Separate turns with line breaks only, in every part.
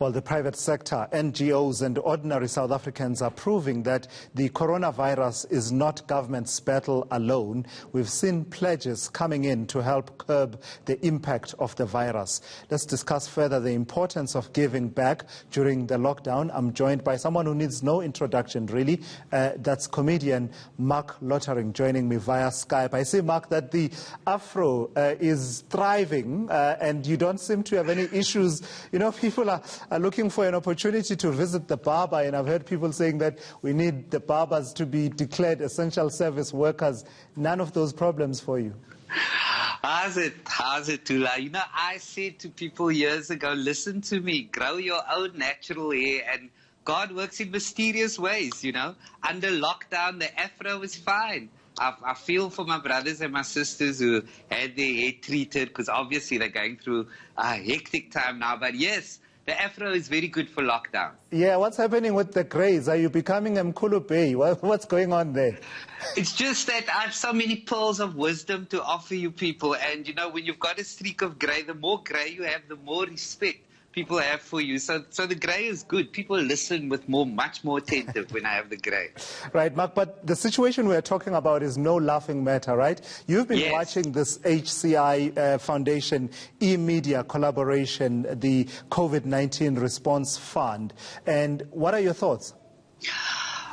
Well, the private sector, NGOs and ordinary South Africans are proving that the coronavirus is not government's battle alone. We've seen pledges coming in to help curb the impact of the virus. Let's discuss further the importance of giving back during the lockdown. I'm joined by someone who needs no introduction, really. That's comedian Marc Lottering joining me via Skype. I see, Marc, that the Afro is thriving and you don't seem to have any issues. You know, people are looking for an opportunity to visit the barber, and I've heard people saying that we need the barbers to be declared essential service workers. None of those problems for you.
How's it, Tula? You know, I said to people years ago, listen to me, grow your own natural hair, and God works in mysterious ways, you know. Under lockdown, the Afro is fine. I feel for my brothers and my sisters who had their hair treated, because obviously they're going through a hectic time now. But yes, the Afro is very good for lockdown.
Yeah, what's happening with the greys? Are you becoming a Mkhulu Bey? What's going on there?
It's just that I have so many pearls of wisdom to offer you people. And, you know, when you've got a streak of grey, the more grey you have, the more respect people have for you. So the grey is good. People listen with much more attentive when I have the grey.
Right, Marc, but the situation we're talking about is no laughing matter, right? You've been watching this HCI Foundation e-media collaboration, the COVID-19 Response Fund. And what are your thoughts?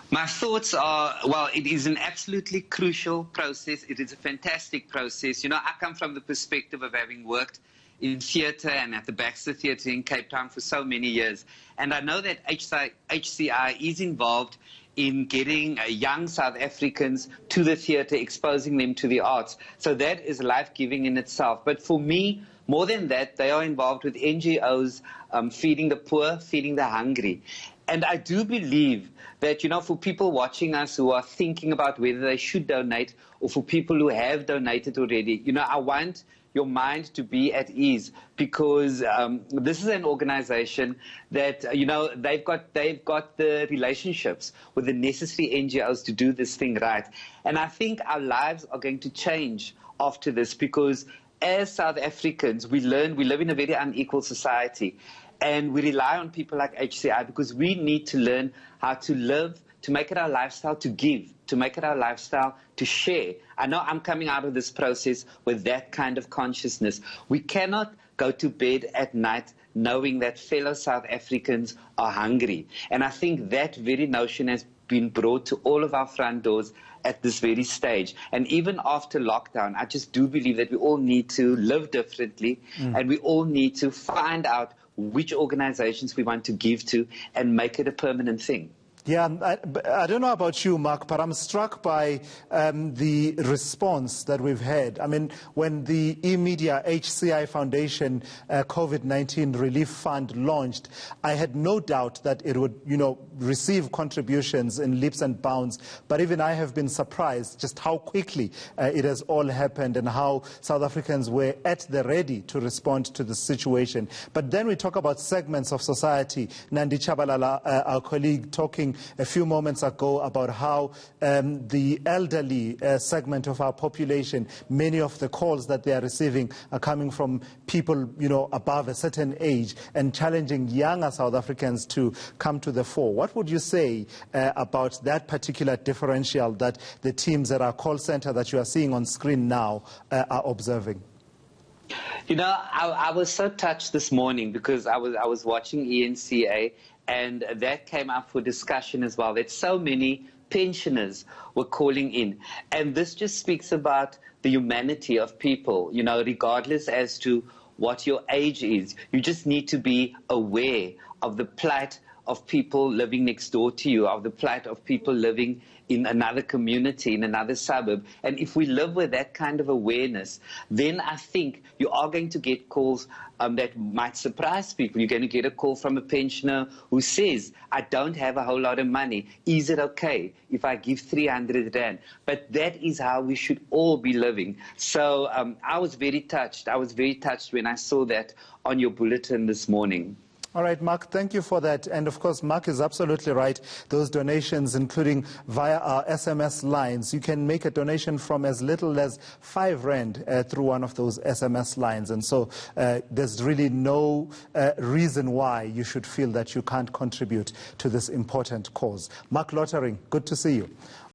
My thoughts are, well, it is an absolutely crucial process. It is a fantastic process. You know, I come from the perspective of having worked in theatre and at the Baxter Theatre in Cape Town for so many years. And I know that HCI is involved in getting young South Africans to the theatre, exposing them to the arts. So that is life-giving in itself. But for me, more than that, they are involved with NGOs, feeding the poor, feeding the hungry. And I do believe that, you know, for people watching us who are thinking about whether they should donate, or for people who have donated already, you know, I want your mind to be at ease, because this is an organization that, you know, they've got the relationships with the necessary NGOs to do this thing right. And I think our lives are going to change after this, because as South Africans, we live in a very unequal society. And we rely on people like HCI because we need to learn how to live, to make it our lifestyle, to give, to make it our lifestyle, to share. I know I'm coming out of this process with that kind of consciousness. We cannot go to bed at night knowing that fellow South Africans are hungry. And I think that very notion has been brought to all of our front doors at this very stage. And even after lockdown, I just do believe that we all need to live differently, and we all need to find out which organizations we want to give to and make it a permanent thing.
Yeah, I don't know about you, Marc, but I'm struck by the response that we've had. I mean, when the e-media HCI Foundation COVID-19 Relief Fund launched, I had no doubt that it would, you know, receive contributions in leaps and bounds. But even I have been surprised just how quickly it has all happened and how South Africans were at the ready to respond to the situation. But then we talk about segments of society. Nandi Chabalala, our colleague, talking a few moments ago about how the elderly segment of our population, many of the calls that they are receiving are coming from people, you know, above a certain age, and challenging younger South Africans to come to the fore. What would you say about that particular differential that the teams at our call center that you are seeing on screen now are observing?
You know, I was so touched this morning because I was watching ENCA, and that came up for discussion as well, that so many pensioners were calling in. And this just speaks about the humanity of people, you know, regardless as to what your age is. You just need to be aware of the plight of people living next door to you, of the plight of people living in another community, in another suburb. And if we live with that kind of awareness, then I think you are going to get calls that might surprise people. You're going to get a call from a pensioner who says, I don't have a whole lot of money. Is it okay if I give 300 Rand? But that is how we should all be living. So I was very touched. I was very touched when I saw that on your bulletin this morning.
All right, Marc, thank you for that. And of course, Marc is absolutely right. Those donations, including via our SMS lines, you can make a donation from as little as 5 Rand through one of those SMS lines. And so there's really no reason why you should feel that you can't contribute to this important cause. Marc Lottering, good to see you.